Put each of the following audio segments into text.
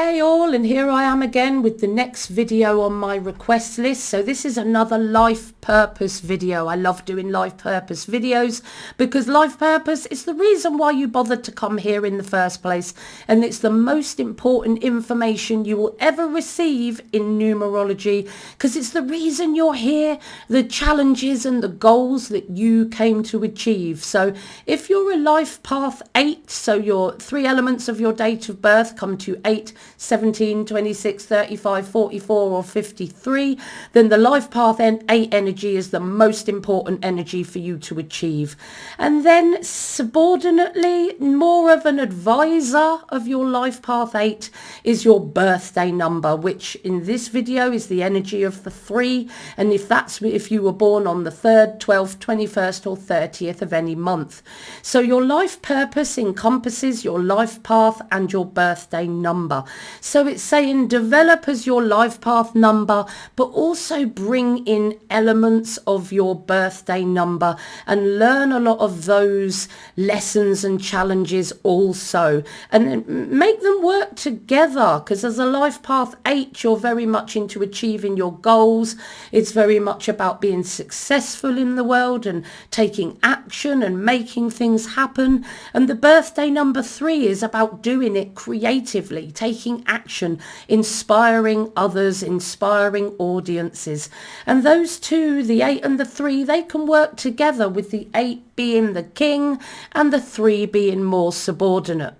Hey all, and here I am again with the next video on my request list. So this is another life purpose video. I love doing life purpose videos because life purpose is the reason why you bothered to come here in the first place, and it's the most important information you will ever receive in numerology because it's the reason you're here, the challenges and the goals that you came to achieve. So if you're a life path 8, so your 3 elements of your date of birth come to 8, 17, 26, 35, 44 or 53, then the life path 8 energy is the most important energy for you to achieve. And then subordinately, more of an advisor of your life path 8 is your birthday number, which in this video is the energy of the 3. And if you were born on the 3rd, 12th, 21st or 30th of any month. So your life purpose encompasses your life path and your birthday number. So it's saying develop as your life path number, but also bring in elements of your birthday number and learn a lot of those lessons and challenges also, and make them work together, because as a life path 8, you're very much into achieving your goals. It's very much about being successful in the world and taking action and making things happen. And the birthday number 3 is about doing it creatively, taking action, inspiring others, inspiring audiences. And those two, the 8 and the 3, they can work together, with the 8 being the king and the 3 being more subordinate.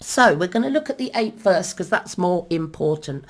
So we're going to look at the 8 first because that's more important.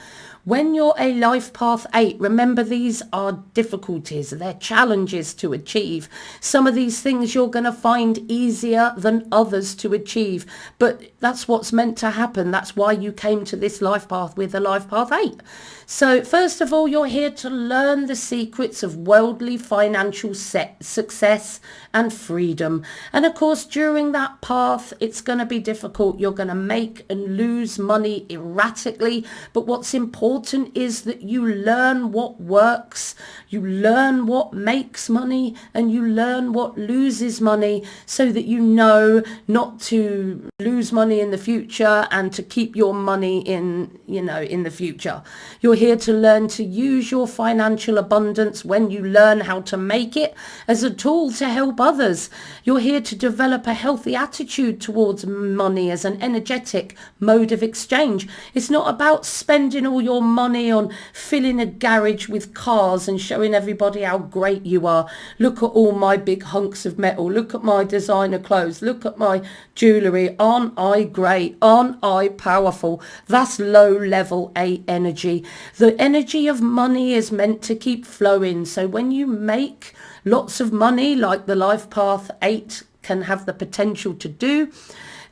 When you're a life path 8, remember these are difficulties, they're challenges to achieve. Some of these things you're going to find easier than others to achieve, but that's what's meant to happen. That's why you came to this life path with a life path 8. So first of all, you're here to learn the secrets of worldly financial success and freedom. And of course, during that path, it's going to be difficult. You're going to make and lose money erratically. But what's important is that you learn what works, you learn what makes money, and you learn what loses money, so that you know not to lose money in the future and to keep your money in the future. You're here to learn to use your financial abundance when you learn how to make it as a tool to help others. You're here to develop a healthy attitude towards money as an energetic mode of exchange. It's not about spending all your money on filling a garage with cars and showing everybody how great you are. Look at all my big hunks of metal. Look at my designer clothes. Look at my jewellery. Aren't I great? Aren't I powerful? That's low level 8 energy. The energy of money is meant to keep flowing. So when you make lots of money, like the life path 8 can have the potential to do,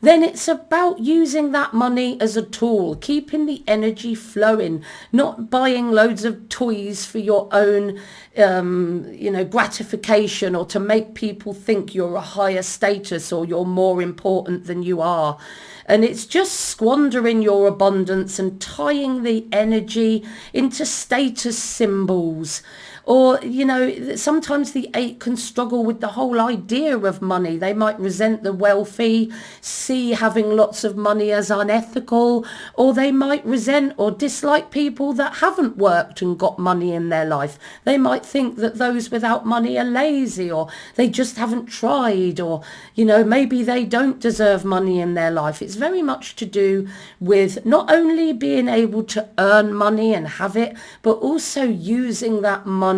then it's about using that money as a tool, keeping the energy flowing, not buying loads of toys for your own, gratification, or to make people think you're a higher status or you're more important than you are. And it's just squandering your abundance and tying the energy into status symbols. Or, sometimes the 8 can struggle with the whole idea of money. They might resent the wealthy, see having lots of money as unethical, or they might resent or dislike people that haven't worked and got money in their life. They might think that those without money are lazy, or they just haven't tried, or, maybe they don't deserve money in their life. It's very much to do with not only being able to earn money and have it, but also using that money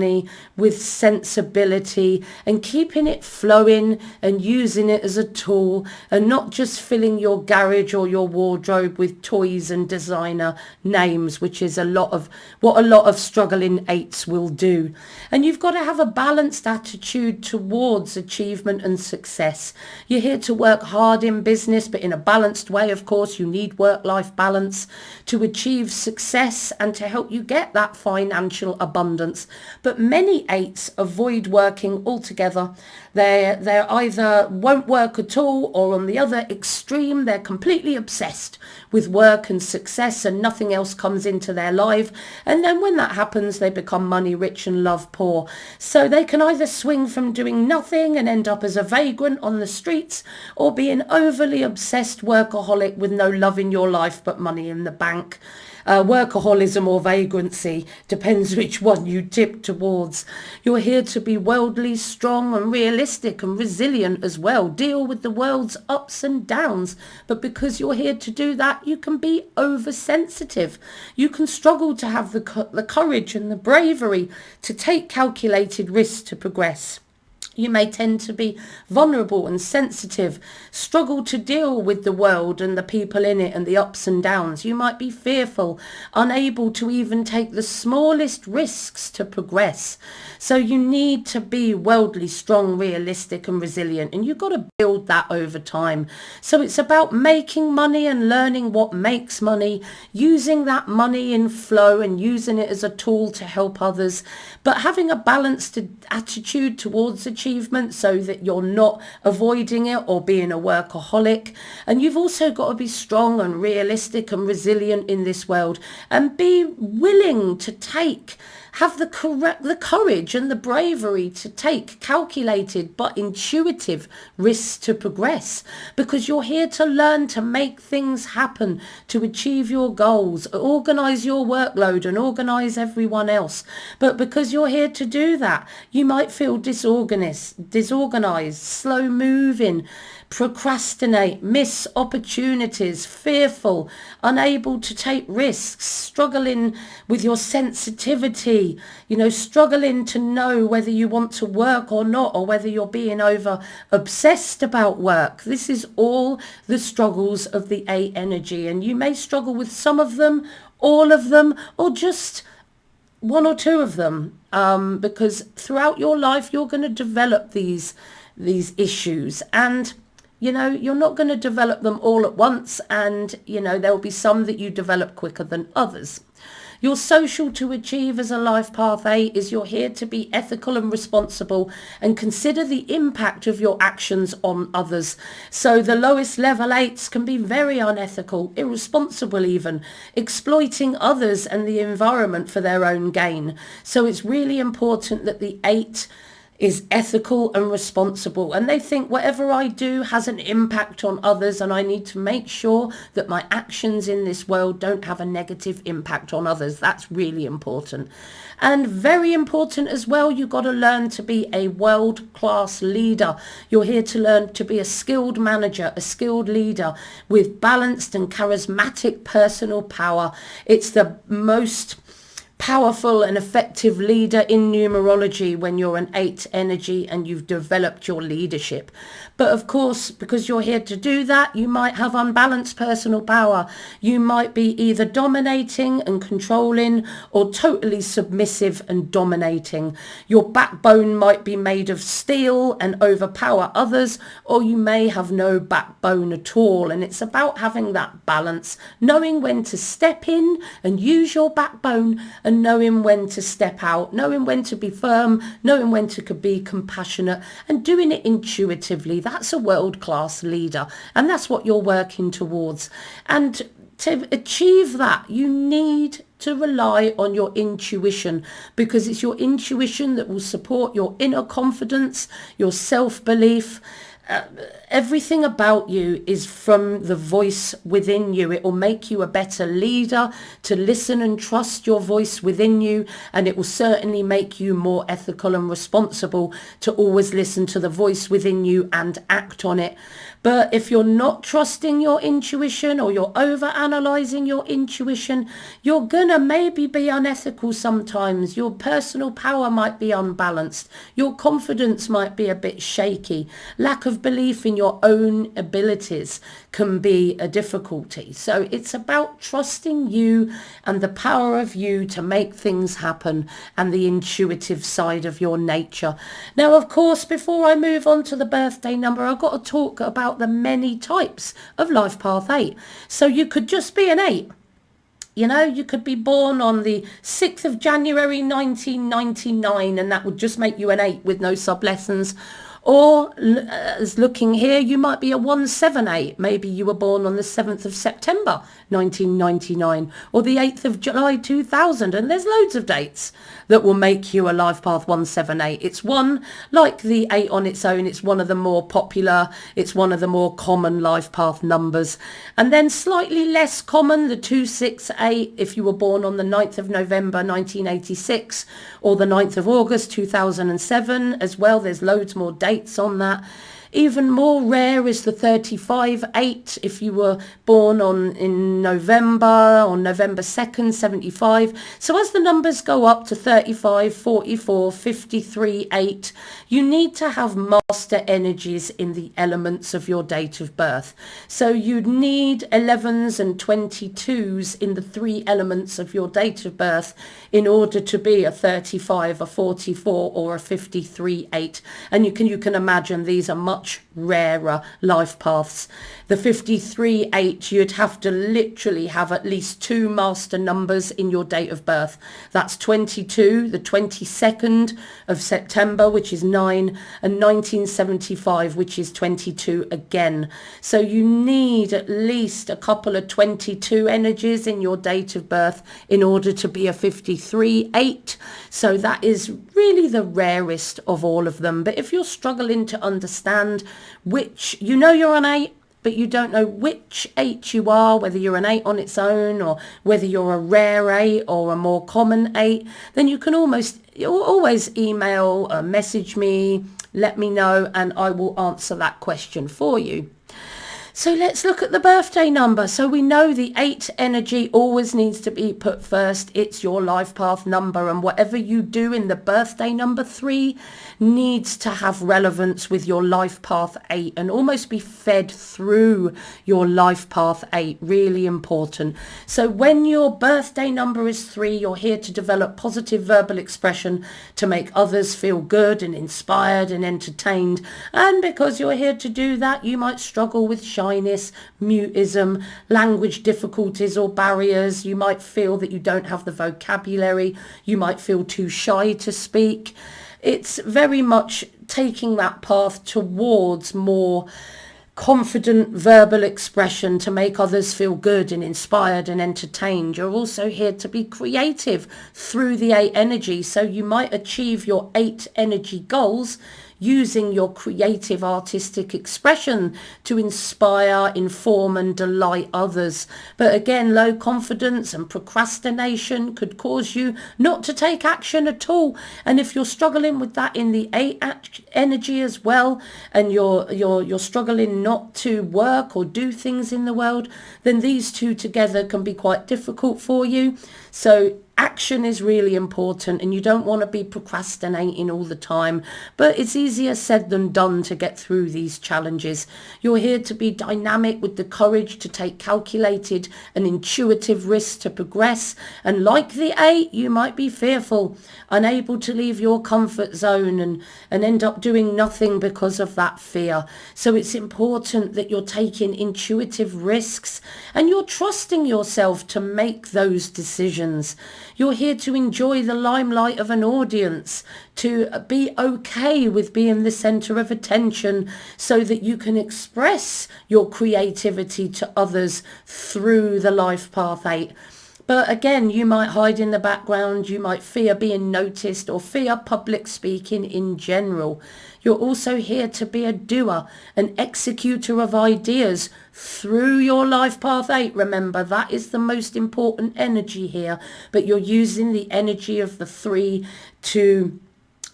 with sensibility and keeping it flowing and using it as a tool, and not just filling your garage or your wardrobe with toys and designer names, which is what a lot of struggling 8s will do. And you've got to have a balanced attitude towards achievement and success. You're here to work hard in business, but in a balanced way. Of course, you need work-life balance to achieve success and to help you get that financial abundance. But many 8s avoid working altogether. They either won't work at all, or on the other extreme. They're completely obsessed with work and success, and nothing else comes into their life. And then when that happens, they become money rich and love poor. So they can either swing from doing nothing and end up as a vagrant on the streets, or be an overly obsessed workaholic with no love in your life but money in the bank. Workaholism or vagrancy, depends which one you tip towards. You're here to be worldly, strong and realistic and resilient as well. Deal with the world's ups and downs. But because you're here to do that, you can be oversensitive. You can struggle to have the courage and the bravery to take calculated risks to progress. You may tend to be vulnerable and sensitive, struggle to deal with the world and the people in it and the ups and downs. You might be fearful, unable to even take the smallest risks to progress. So you need to be worldly, strong, realistic and resilient, and you've got to build that over time. So it's about making money and learning what makes money, using that money in flow and using it as a tool to help others, but having a balanced attitude towards achievement so that you're not avoiding it or being a workaholic. And you've also got to be strong and realistic and resilient in this world, and be willing to have the courage and the bravery to take calculated but intuitive risks to progress, because you're here to learn to make things happen, to achieve your goals, organize your workload and organize everyone else. But because you're here to do that, you might feel disorganized, slow moving, procrastinate, miss opportunities, fearful, unable to take risks, struggling with your sensitivity, struggling to know whether you want to work or not, or whether you're being over obsessed about work. This is all the struggles of the 8 energy, and you may struggle with some of them, all of them, or just one or two of them, because throughout your life you're going to develop these issues, and you're not going to develop them all at once, and there will be some that you develop quicker than others. Your social to achieve as a life path 8 is you're here to be ethical and responsible and consider the impact of your actions on others. So the lowest level 8s can be very unethical, irresponsible even, exploiting others and the environment for their own gain. So it's really important that the 8 is ethical and responsible, and they think whatever I do has an impact on others, and I need to make sure that my actions in this world don't have a negative impact on others. That's really important. And very important as well, you've got to learn to be a world-class leader. You're here to learn to be a skilled manager, a skilled leader with balanced and charismatic personal power. It's the most powerful and effective leader in numerology when you're an 8 energy and you've developed your leadership. But of course, because you're here to do that, you might have unbalanced personal power. You might be either dominating and controlling or totally submissive and dominating. Your backbone might be made of steel and overpower others, or you may have no backbone at all. And it's about having that balance, knowing when to step in and use your backbone, and knowing when to step out, knowing when to be firm, knowing when to be compassionate, and doing it intuitively. That's a world-class leader, and that's what you're working towards. And to achieve that, you need to rely on your intuition, because it's your intuition that will support your inner confidence, your self-belief. Everything about you is from the voice within you. It will make you a better leader to listen and trust your voice within you, and it will certainly make you more ethical and responsible to always listen to the voice within you and act on it. But if you're not trusting your intuition, or you're over-analyzing your intuition, you're gonna maybe be unethical sometimes. Your personal power might be unbalanced. Your confidence might be a bit shaky. Lack of belief in your own abilities can be a difficulty. So it's about trusting you and the power of you to make things happen, and the intuitive side of your nature. Now, of course, before I move on to the birthday number, I've got to talk about the many types of life path 8. So you could just be an 8. You could be born on the 6th of January 1999, and that would just make you an 8 with no sublessons. Or as looking here, you might be a 178. Maybe you were born on the 7th of September 1999 or the 8th of July 2000. And there's loads of dates that will make you a life path 178. It's one, like the 8 on its own, it's one of the more popular, it's one of the more common life path numbers. And then slightly less common, the 268, if you were born on the 9th of November 1986 or the 9th of August 2007 as well. There's loads more dates on that. Even more rare is the 35-8 if you were born in November or November 2nd, 75. So as the numbers go up to 35, 44, 53, 8, you need to have master energies in the elements of your date of birth. So you'd need 11s and 22s in the 3 elements of your date of birth in order to be a 35, a 44 or a 53, 8. And you can imagine these are much rarer life paths. The 53, 8, you'd have to literally have at least 2 master numbers in your date of birth. That's 22, the 22nd of September, which is 9, and 1975, which is 22 again. So you need at least a couple of 22 energies in your date of birth in order to be a 53, 8. So that is really the rarest of all of them. But if you're struggling to understand which, you're an 8, but you don't know which 8 you are, whether you're an 8 on its own or whether you're a rare 8 or a more common 8, then you can always email or message me, let me know, and I will answer that question for you. So let's look at the birthday number. So we know the 8 energy always needs to be put first. It's your life path number, and whatever you do in the birthday number 3 needs to have relevance with your life path 8 and almost be fed through your life path 8. Really important. So when your birthday number is 3, you're here to develop positive verbal expression to make others feel good and inspired and entertained. And because you're here to do that, you might struggle with shyness, mutism, language difficulties or barriers. You might feel that you don't have the vocabulary. You might feel too shy to speak. It's very much taking that path towards more confident verbal expression to make others feel good and inspired and entertained. You're also here to be creative through the 8 energy. So you might achieve your 8 energy goals using your creative artistic expression to inspire, inform and delight others. But again, low confidence and procrastination could cause you not to take action at all. And if you're struggling with that in the 8 energy as well, and you're struggling not to work or do things in the world, then these two together can be quite difficult for you. So action is really important, and you don't want to be procrastinating all the time, but it's easier said than done to get through these challenges. You're here to be dynamic with the courage to take calculated and intuitive risks to progress, and like the 8, you might be fearful, unable to leave your comfort zone and end up doing nothing because of that fear. So it's important that you're taking intuitive risks and you're trusting yourself to make those decisions. You're here to enjoy the limelight of an audience, to be okay with being the center of attention so that you can express your creativity to others through the life path 8. But again, you might hide in the background, you might fear being noticed or fear public speaking in general. You're also here to be a doer, an executor of ideas through your life path 8. Remember, that is the most important energy here, but you're using the energy of the 3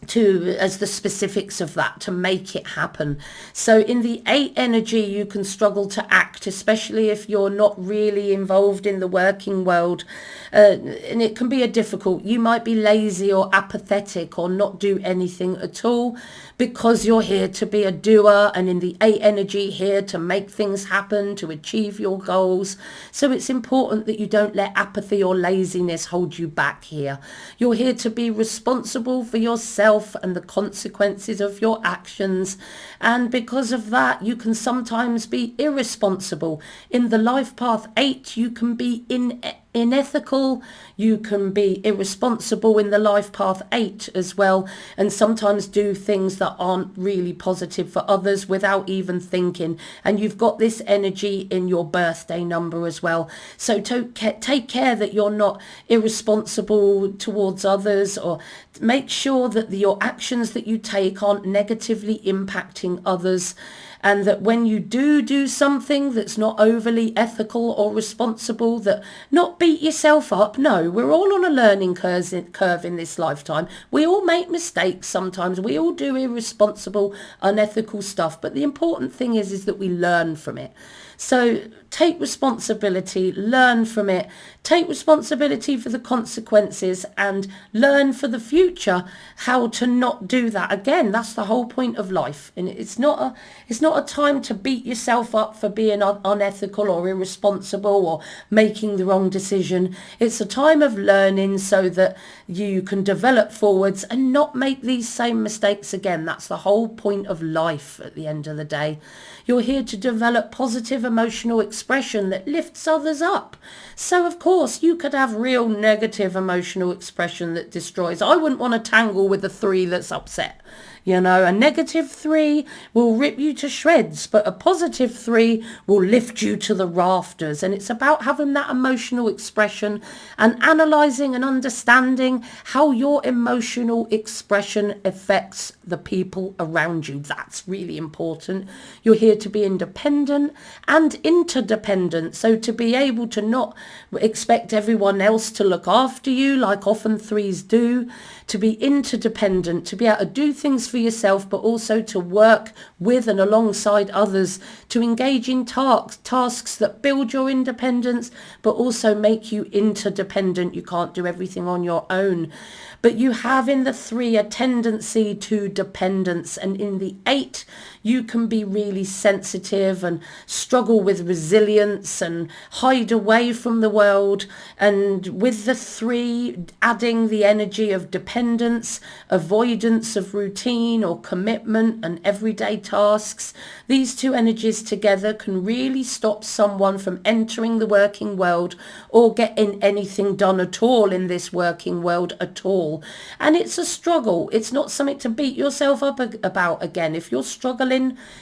as the specifics of that to make it happen. So in the 8 energy, you can struggle to act, especially if you're not really involved in the working world, and it can be difficult. You might be lazy or apathetic or not do anything at all because you're here to be a doer, and in the 8 energy, here to make things happen, to achieve your goals. So it's important that you don't let apathy or laziness hold you back here. You're here to be responsible for yourself and the consequences of your actions, and because of that you can sometimes be irresponsible. In the life path 8, you can be unethical, you can be irresponsible in the life path 8 as well, and sometimes do things that aren't really positive for others without even thinking. And you've got this energy in your birthday number as well. So take care that you're not irresponsible towards others, or make sure that your actions that you take aren't negatively impacting others. And that when you do something that's not overly ethical or responsible, that not beat yourself up. No, we're all on a learning curve in this lifetime. We all make mistakes sometimes. We all do irresponsible, unethical stuff. But the important thing is that we learn from it. So take responsibility, learn from it, take responsibility for the consequences, and learn for the future how to not do that again. That's the whole point of life. And it's not a time to beat yourself up for being unethical or irresponsible or making the wrong decision. It's a time of learning so that you can develop forwards and not make these same mistakes again. That's the whole point of life at the end of the day. You're here to develop positive emotional expression that lifts others up. So of course you could have real negative emotional expression that destroys. I wouldn't want to tangle with a 3 that's upset. You know, a negative 3 will rip you to shreds, but a positive 3 will lift you to the rafters. And it's about having that emotional expression and analysing and understanding how your emotional expression affects the people around you. That's really important. You're here to be independent and interdependent. So to be able to not expect everyone else to look after you like often 3s do, to be interdependent, to be able to do things for yourself, but also to work with and alongside others, to engage in tasks that build your independence, but also make you interdependent. You can't do everything on your own. But you have in the 3 a tendency to dependence, and in the 8 you can be really sensitive and struggle with resilience and hide away from the world. And with the 3 adding the energy of dependence, avoidance of routine or commitment and everyday tasks, these 2 energies together can really stop someone from entering the working world or getting anything done at all in this working world at all. And it's a struggle. It's not something to beat yourself up about again. If you're struggling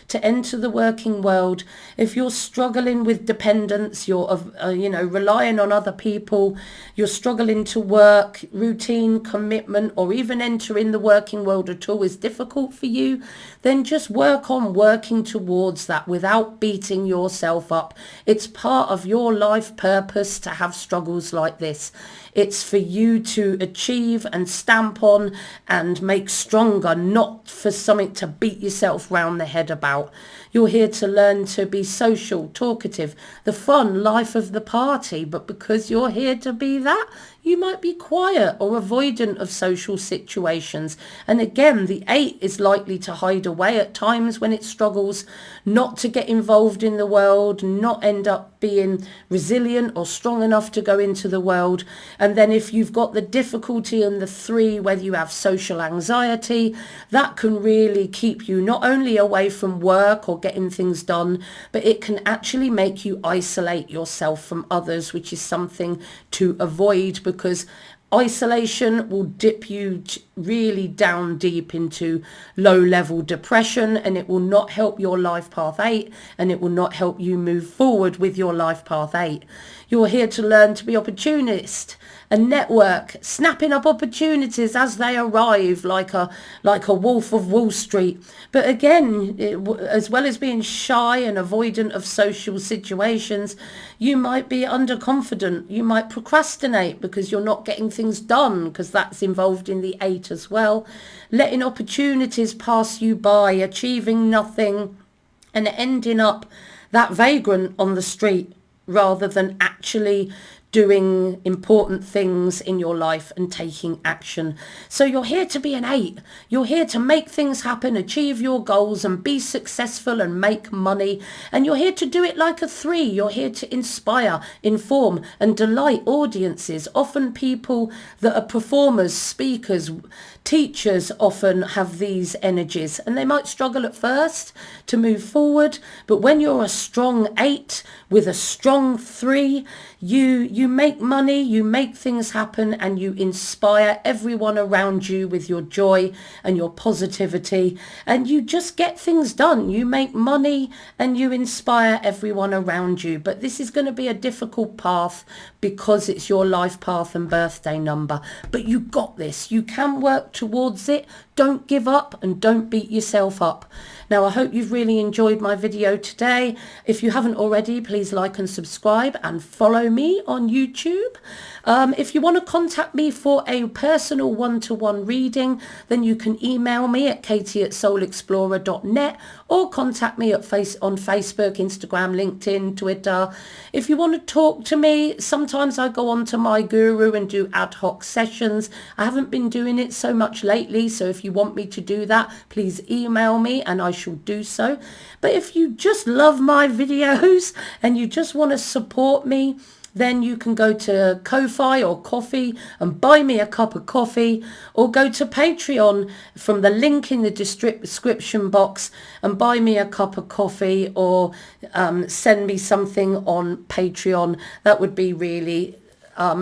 to enter the working world, if you're struggling with dependence, you're relying on other people, you're struggling to work, routine, commitment, or even entering the working world at all is difficult for you, then just work on working towards that without beating yourself up. It's part of your life purpose to have struggles like this. It's for you to achieve and stamp on and make stronger, not for something to beat yourself round the head about. You're here to learn to be social, talkative, the fun life of the party. But because you're here to be that, you might be quiet or avoidant of social situations. And again, the 8 is likely to hide away at times when it struggles not to get involved in the world, not end up being resilient or strong enough to go into the world. And then if you've got the difficulty in the 3, whether you have social anxiety, that can really keep you not only away from work or getting things done, but it can actually make you isolate yourself from others, which is something to avoid, because isolation will dip you really down deep into low-level depression, and it will not help your life path 8, and it will not help you move forward with your life path 8. You're here to learn to be opportunist, a network, snapping up opportunities as they arrive, like a wolf of Wall Street. But again, as well as being shy and avoidant of social situations, you might be underconfident. You might procrastinate because you're not getting things done, because that's involved in the 8 as well. Letting opportunities pass you by, achieving nothing, and ending up that vagrant on the street rather than actually doing important things in your life and taking action. So you're here to be an 8. You're here to make things happen, achieve your goals and be successful and make money. And you're here to do it like a 3. You're here to inspire, inform and delight audiences. Often people that are performers, speakers, teachers often have these energies, and they might struggle at first to move forward. But when you're a strong 8 with a strong 3, You make money, you make things happen, and you inspire everyone around you with your joy and your positivity, and you just get things done. You make money and you inspire everyone around you. But this is going to be a difficult path because it's your life path and birthday number. But you got this. You can work towards it. Don't give up and don't beat yourself up. Now, I hope you've really enjoyed my video today. If you haven't already, please like and subscribe and follow me on YouTube. If you want to contact me for a personal one-to-one reading, then you can email me at katie@soulexplorer.net or contact me on Facebook, Instagram, LinkedIn, Twitter. If you want to talk to me, sometimes I go on to My Guru and do ad hoc sessions. I haven't been doing it so much lately, so if you want me to do that, please email me and I shall do so. But if you just love my videos and you just want to support me, then you can go to Ko-Fi or Coffee and buy me a cup of coffee, or go to Patreon from the link in the description box and buy me a cup of coffee, or send me something on Patreon. That would be really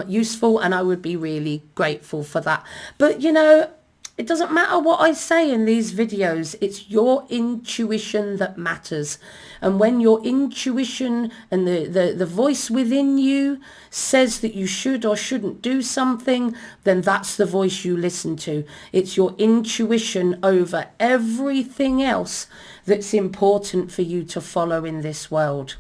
useful, and I would be really grateful for that. But you know, it doesn't matter what I say in these videos. It's your intuition that matters. And when your intuition and the voice within you says that you should or shouldn't do something, then that's the voice you listen to. It's your intuition over everything else that's important for you to follow in this world.